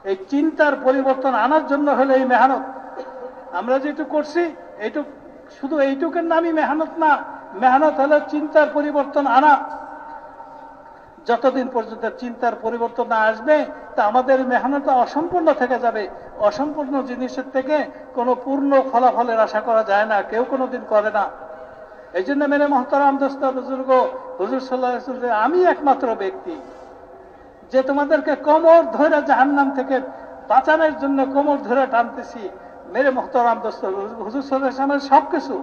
এই চিন্তার পরিবর্তন আনার জন্য হলো এই মেহনত। আমরা যেটুকু করছি এইটুক, শুধু এইটুকের নামই মেহনত না, মেহনত হলো চিন্তার পরিবর্তন আনা। যতদিন পর্যন্ত চিন্তার পরিবর্তন না আসবে তা আমাদের মেহনত অসম্পূর্ণ থেকে যাবে। অসম্পূর্ণ জিনিসের থেকে কোনো পূর্ণ ফলাফলের আশা করা যায় না, কেউ কোনোদিন করে না। এই জন্য মেরে মহতারাম দোস্ত বুজুর্গ, হুজুর সাল্লাল্লাহু আলাইহি ওয়াসাল্লাম আমি একমাত্র ব্যক্তি যে তোমাদেরকে কোমর ধরে জাহান্নাম থেকে বাঁচানোর জন্য কোমর ধরে টানতেছি। মেরে মহতারাম দোস্ত, হুজুর সাল্লাল্লাহু আলাইহি ওয়াসাল্লামের সবকিছু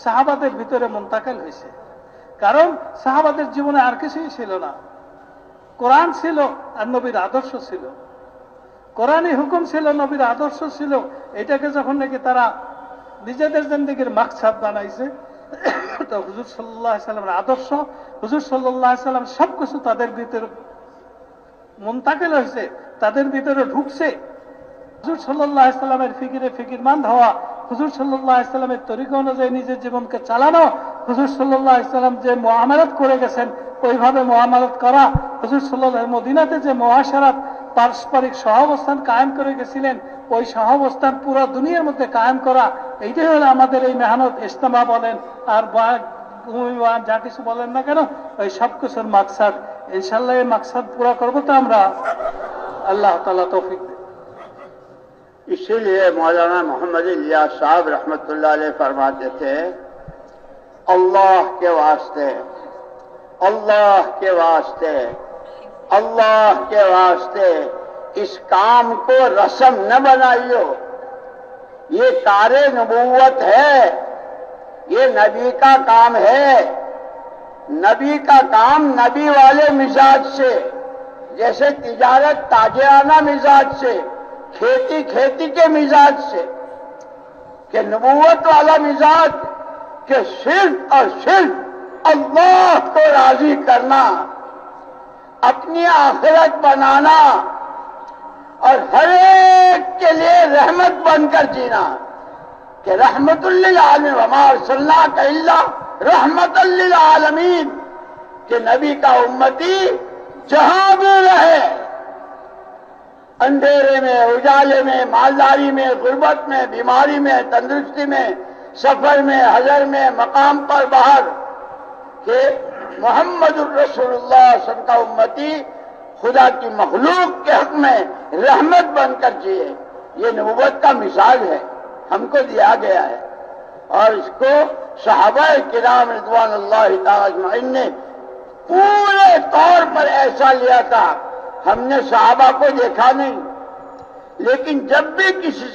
সাহাবাদের ভিতরে মুনতাকিল হয়েছে, কারণ সাহাবাদের জীবনে আর কিছুই ছিল না। কোরআন ছিল আর নবীর আদর্শ ছিল, কোরআনই হুকুম ছিল, নবীর আদর্শ ছিল। এটাকে যখন নাকি তারা নিজেদের জিন্দেগির মাকসাদ বানাইছে, তো হুজুর সাল্লাল্লাহু আলাইহি ওয়াসাল্লামের আদর্শ, হুজুর সাল্লাল্লাহু আলাইহি ওয়াসাল্লাম সবকিছু তাদের ভিতরে মুনতাকিল হয়েছে, তাদের ভিতরে ঢুকছে। হুজুর সাল্লাল্লাহু আলাইহি ওয়াসাল্লামের ফিকিরে ফিকিরমান হওয়া, হুজুর সাল্লাল্লাহু আলাইহি ওয়াসাল্লামের তরিকা অনুযায়ী নিজের জীবনকে চালানো, হুজুর সাল্লাল্লাহু আলাইহি ওয়াসাল্লাম যে মুআমালাত করে গেছেন ওইভাবে মুআমালাত করা, হুজুর সাল্লাল্লাহু মদিনাতে যে মুআশারাত পারস্পরিক সহাবস্থান কায়েম করে গেছিলেন ওই সহাবস্থান পুরো দুনিয়ার মধ্যে কায়েম করা, এইটাই হলো আমাদের এই মেহনত। ইজতেমা বলেন আর যা কিছু বলেন না কেন, ওই সবকিছুর মাকসাদ। ইনশাআল্লাহ এই মাকসাদ পুরা করবো তো আমরা, আল্লাহ তাআলা তৌফিক দেন। इसीलिए मौलाना मोहम्मद इलियास साहब रहमतुल्लाह अलैह फरमाते थे, अल्लाह के वास्ते, अल्लाह के वास्ते, अल्लाह के वास्ते इस काम को रस्म न बनाइयो। ये कारे नबूवत है, ये नबी का काम है। नबी का काम नबी वाले मिजाज से, जैसे तिजारत ताजिराना मिजाज से, खेती खेती के मिजाज से, कि नबूवत वाला मिजाज कि सिर्फ और सिर्फ अल्लाह को राजी करना, अपनी आखिरत बनाना और हर एक के लिए रहमत बनकर जीना, कि रहमतुल लिल आलमीन वमा अरसलनाका इल्ला रहमतुल लिल आलमीन, कि नबी का उम्मती जहां भी रहे, अंधेरे में, उजाले में, मालदारी में, गुर्बत में, बीमारी में, तंदुरुस्ती में, सफर में, हजर में, मकाम पर, बाहर, कि मोहम्मदुर रसूलुल्लाह सल्लल्लाहु अलैहि वसल्लम का उम्मती खुदा की मखलूक के हक में रहमत बनकर जिए। ये नबूवत का मिसाल है, हमको दिया गया है। और इसको सहाबाए किराम रिज़वानुल्लाहि तआला अजमईन ने पूरे तौर पर ऐसा लिया था। हमने सहाबा को देखा नहीं, लेकिन जब भी किसी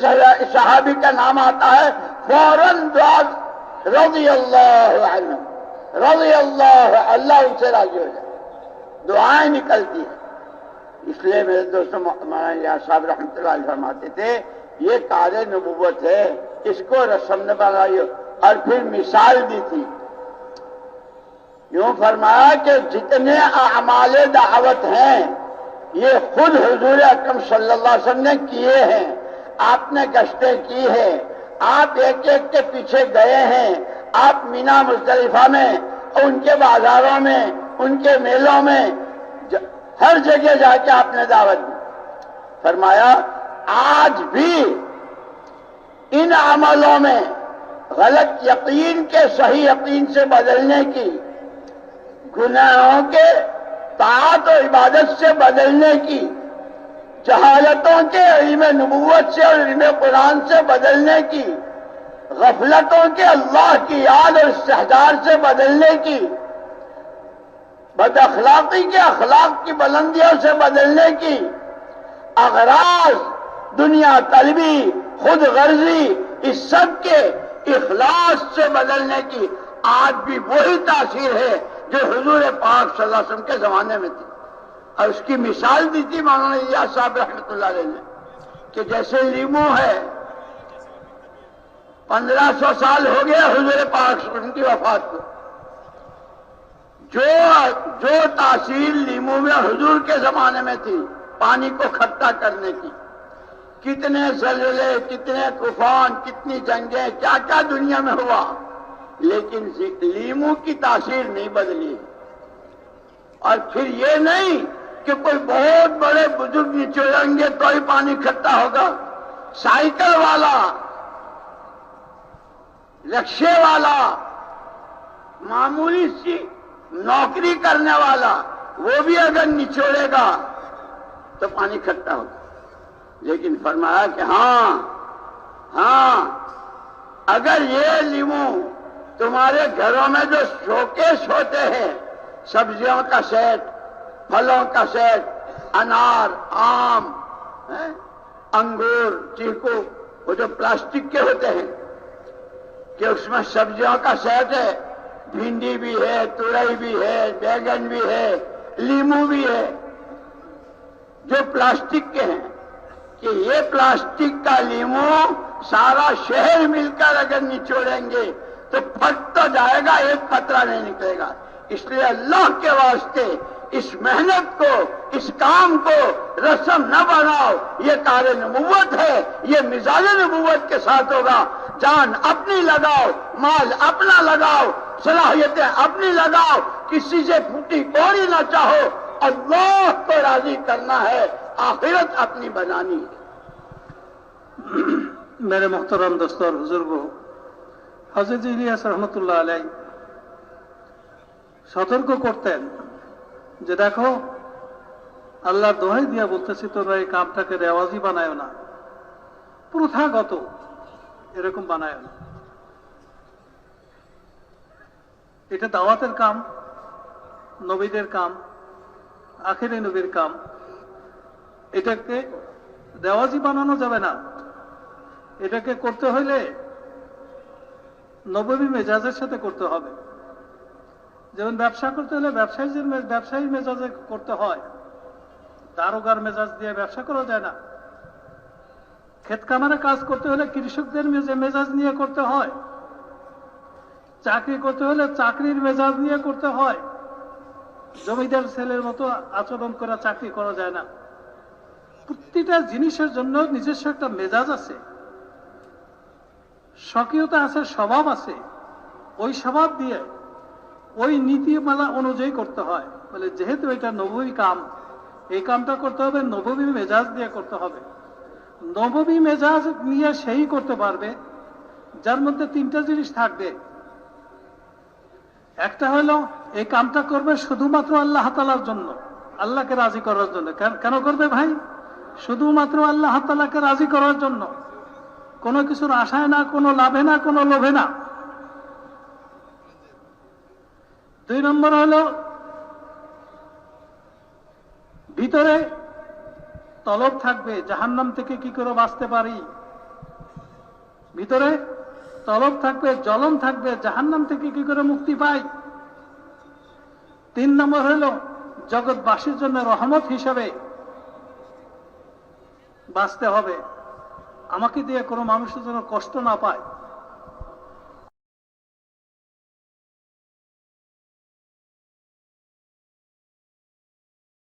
सहाबी का नाम आता है फौरन दुआ रज़ियल्लाहु अन्हु, रज़ियल्लाहु, अल्लाह उनसे राजी हो जाए, दुआएं निकलती है। इसलिए मेरे दोस्तों मौलाना इलियास साहब रहमतुल्लाह अलैह फरमाते थे, ये कारे नबूवत है, इसको रस्म न बनाइयो। और फिर मिसाल दी थी, यूं फरमाया कि जितने आमाले दावत हैं ये खुद हुजूर अकरम सल्लल्लाहु अलैहि वसल्लम ने किए हैं। आपने गश्तें की है, आप एक एक के पीछे गए हैं, आप मीना मुज़दलिफा में, उनके बाजारों में, उनके मेलों में, हर जगह जाके आपने दावत दी। फरमाया आज भी इन अमलों में गलत यकीन के सही यकीन से बदलने की, गुनाहों के ताअत और इबादत से बदलने की, जहालतों के इल्म नबूवत से और इल्म कुरान से बदलने की, गफलतों के अल्लाह की याद और इस्तेहजार से बदलने की, बदअखलाकी के अखलाक की बुलंदियों से बदलने की, अगराज दुनिया तलबी, खुद गर्जी, इस सब के इखलास से बदलने की आज भी वही तासीर है जो हुजूर पाक सल्लल्लाहु अलैहि वसल्लम के जमाने में थी। और उसकी मिसाल दी थी मौलाना इलियास साहब रहमतुल्लाह अलैह ने, कि जैसे लीमू है, 1500 साल हो गया हुजूर पाक उनकी वफात को, जो तासीर लीमू में हुजूर के जमाने में थी, पानी को खट्टा करने की, कितने ज़लज़ले, कितने तूफान, कितनी जंगें, क्या क्या दुनिया में हुआ, लेकिन लीमू की तासीर नहीं बदली। और फिर ये नहीं कि कोई बहुत बड़े बुजुर्ग निचोड़ेंगे तो ही पानी इकट्ठा होगा। साइकिल वाला, रिक्शे वाला, मामूली सी नौकरी करने वाला, वो भी अगर निचोड़ेगा तो पानी इकट्ठा होगा। लेकिन फरमाया कि हाँ, अगर ये लीमू तुम्हारे घरों में जो शोकेश होते हैं, सब्जियों का सेट, फलों का सेट, अनार, आम, अंगूर, चीकू, वो जो प्लास्टिक के होते हैं कि उसमें सब्जियों का सेट है, भिंडी भी है, तुरई भी है, बैगन भी है, लीमू भी है, जो प्लास्टिक के हैं, कि ये प्लास्टिक का लीमू सारा शहर मिलकर अगर निचोड़ेंगे तो फट तो जाएगा, एक कतरा नहीं निकलेगा। इसलिए अल्लाह के वास्ते इस मेहनत को, इस काम को रस्म न बनाओ। ये कार्य नबुव्वत है, ये मिजाज नबुव्वत के साथ होगा। जान अपनी लगाओ, माल अपना लगाओ, सलाहियतें अपनी लगाओ, किसी से फूटी कौड़ी ना चाहो। अल्लाह को राजी करना है, आखिरत अपनी बनानी है। मेरे मोहतरम दोस्तों और बुजुर्गों, हजरत ইলিয়াস রহমতুল্লাহ আলাইহি সতর্ক করতেন যে দেখো, আল্লাহর দোহাই দিয়া বলতেছি, তোমরা এই কামটাকে রেওয়াজি বানায় না, প্রথাগত এরকম বানায় না। এটা দাওয়াতের কাম, নবীদের কাম, আখিরি নবীর কাম। এটাকে রেওয়াজি বানানো যাবে না। এটাকে করতে হইলে নববী মেজাজের সাথে করতে হবে। যেমন ব্যবসা করতে হলে ব্যবসায়ী মেজাজে করতে হয়, দারোগার মেজাজ দিয়ে ব্যবসা করা যায় না। ক্ষেত খামারে কাজ করতে হলে কৃষকদের মেজাজ নিয়ে করতে হয়। চাকরি করতে হলে চাকরির মেজাজ নিয়ে করতে হয়। জমিদার ছেলের মতো আচরণ করে চাকরি করা যায় না। প্রতিটা জিনিসের জন্য নিজস্ব একটা মেজাজ আছে, স্বকীয়তা আছে, স্বভাব আছে। ওই স্বভাব দিয়ে ওই নীতিমালা অনুযায়ী করতে হয়। বলে যেহেতু এটা নববী কাম, এই কামটা করতে হবে নববী মেজাজ দিয়ে করতে হবে। নববী মেজাজ নিয়ে সেই করতে পারবে যার মধ্যে তিনটা জিনিস থাকবে। একটা হলো এই কামটা করবে শুধুমাত্র আল্লাহ তাআলার জন্য, আল্লাহকে রাজি করার জন্য। কেন করবে ভাই? শুধুমাত্র আল্লাহ তাআলাকে রাজি করার জন্য, কোনো কিছুর আশায় না, কোনো লাভে না, কোনো লোভে না। দুই নম্বর হলো ভিতরে তলব থাকবে জাহান্নাম থেকে কি করে বাঁচতে পারি। ভিতরে তলব থাকবে, জ্বলন থাকবে জাহান্নাম থেকে কি করে মুক্তি পাই। তিন নম্বর হলো জগৎবাসীর জন্য রহমত হিসাবে বাঁচতে হবে, আমাকে দিয়ে কোনো মানুষের জন্য কষ্ট না পায়।